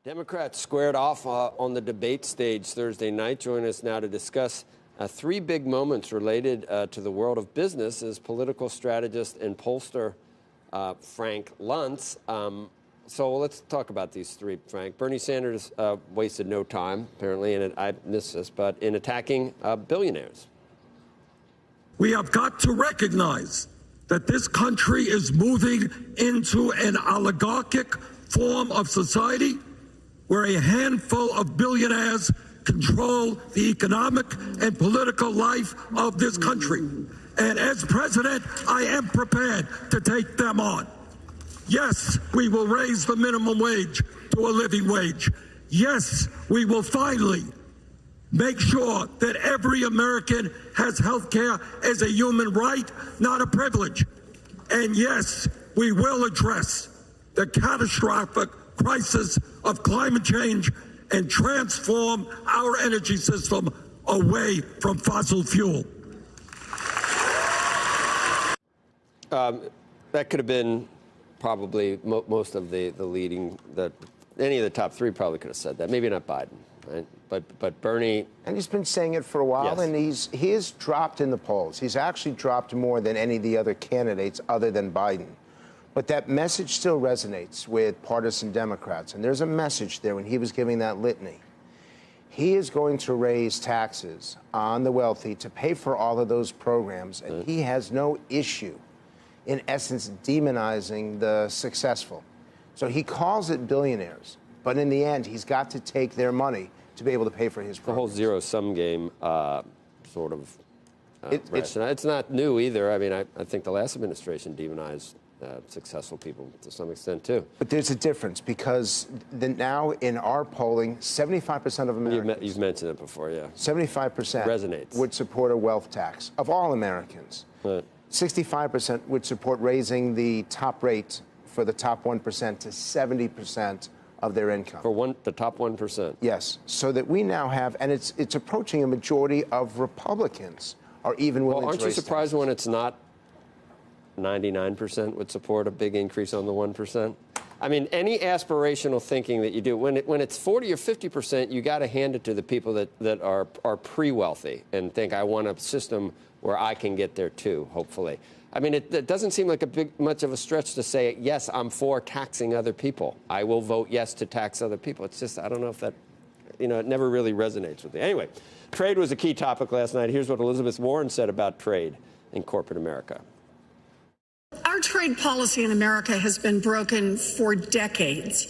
Democrats squared off on the debate stage Thursday night. Join us now to discuss three big moments related to the world of business is political strategist and pollster Frank Luntz. So let's talk about these three, Frank. Bernie Sanders wasted no time, apparently, and I missed this, but in attacking billionaires. We have got to recognize that this country is moving into an oligarchic form of society where a handful of billionaires control the economic and political life of this country. And as president, I am prepared to take them on. Yes, we will raise the minimum wage to a living wage. Yes, we will finally make sure that every American has health care as a human right, not a privilege. And yes, we will address the catastrophic crisis of climate change and transform our energy system away from fossil fuel. That could have been probably most of the leading, any of the top three probably could have said that. Maybe not Biden, right? But Bernie. And he's been saying it for a while, yes. And he has dropped in the polls. He's actually dropped more than any of the other candidates other than Biden. But that message still resonates with partisan Democrats. And there's a message there when he was giving that litany. He is going to raise taxes on the wealthy to pay for all of those programs. And he has no issue, in essence, demonizing the successful. So he calls it billionaires. But in the end, he's got to take their money to be able to pay for his programs. The whole zero-sum game sort of it's not new either. I mean, I think the last administration demonized successful people to some extent, too. But there's a difference because now in our polling, 75% of Americans... You've mentioned it before, yeah. 75% resonates. Would support a wealth tax of all Americans. Right. 65% would support raising the top rate for the top 1% to 70% of their income. For the top 1%? Yes. So that we now have, and it's approaching a majority of Republicans are even willing to raise taxes. Aren't you surprised when it's not 99% would support a big increase on the 1%? I mean, any aspirational thinking that you do, when it's 40 or 50%, you got to hand it to the people that are pre-wealthy and think, I want a system where I can get there too, hopefully. I mean, it doesn't seem like much of a stretch to say, yes, I'm for taxing other people. I will vote yes to tax other people. It's just, I don't know if that, it never really resonates with me. Anyway, trade was a key topic last night. Here's what Elizabeth Warren said about trade in corporate America. Our trade policy in America has been broken for decades.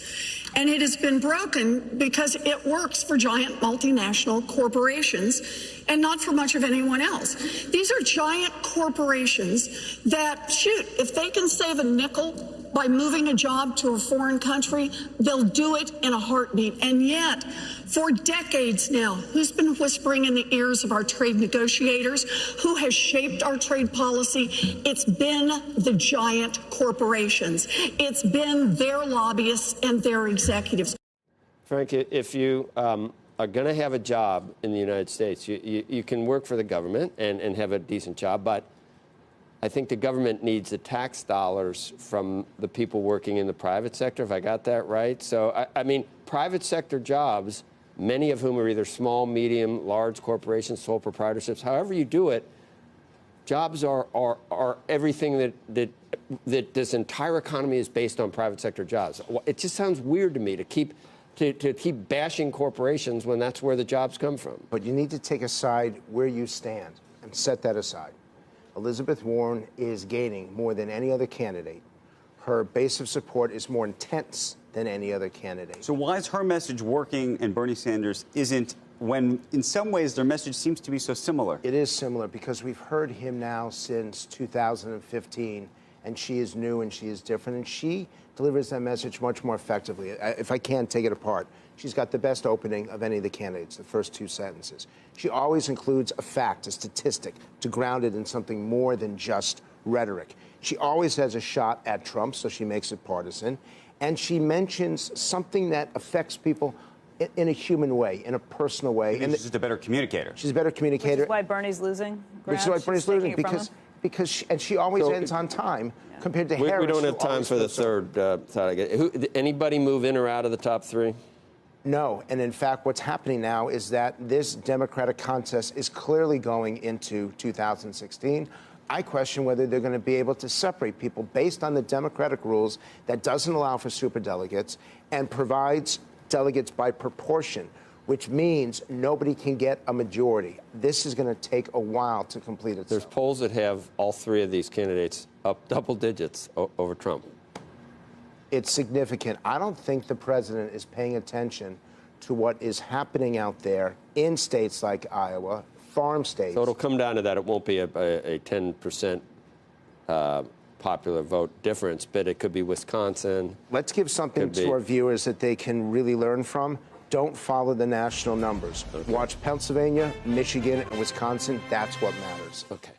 And it has been broken because it works for giant multinational corporations and not for much of anyone else. These are giant corporations that, shoot, if they can save a nickel by moving a job to a foreign country, they'll do it in a heartbeat. And yet, for decades now, who's been whispering in the ears of our trade negotiators? Who has shaped our trade policy? It's been the giant corporations. It's been their lobbyists and their executives. Frank, if you are going to have a job in the United States, you can work for the government and have a decent job, but I think the government needs the tax dollars from the people working in the private sector, if I got that right. So, I mean, private sector jobs, many of whom are either small, medium, large corporations, sole proprietorships, however you do it, jobs are everything that this entire economy is based on private sector jobs. It just sounds weird to me to keep bashing corporations when that's where the jobs come from. But you need to take aside where you stand and set that aside. Elizabeth Warren is gaining more than any other candidate. Her base of support is more intense than any other candidate. So why is her message working and Bernie Sanders isn't, when in some ways their message seems to be so similar? It is similar because we've heard him now since 2015, and she is new and she is different, and she delivers that message much more effectively. If I can take it apart, she's got the best opening of any of the candidates, the first two sentences. She always includes a fact, a statistic, to ground it in something more than just rhetoric. She always has a shot at Trump, so she makes it partisan. And she mentions something that affects people in a human way, in a personal way. And she's just a better communicator. She's a better communicator. Which is why Bernie's losing. Which is why Bernie's losing, because she always ends on time compared to Harris. We don't have time for the third side. Anybody move in or out of the top three? No. And in fact, what's happening now is that this Democratic contest is clearly going into 2016. I question whether they're going to be able to separate people based on the Democratic rules that doesn't allow for superdelegates and provides delegates by proportion, which means nobody can get a majority. This is going to take a while to complete itself. There's polls that have all three of these candidates up double digits over Trump. It's significant. I don't think the president is paying attention to what is happening out there in states like Iowa, farm states. So it'll come down to that. It won't be a 10% popular vote difference, but it could be Wisconsin. Let's give something to our viewers that they can really learn from. Don't follow the national numbers. Okay. Watch Pennsylvania, Michigan, and Wisconsin. That's what matters. Okay.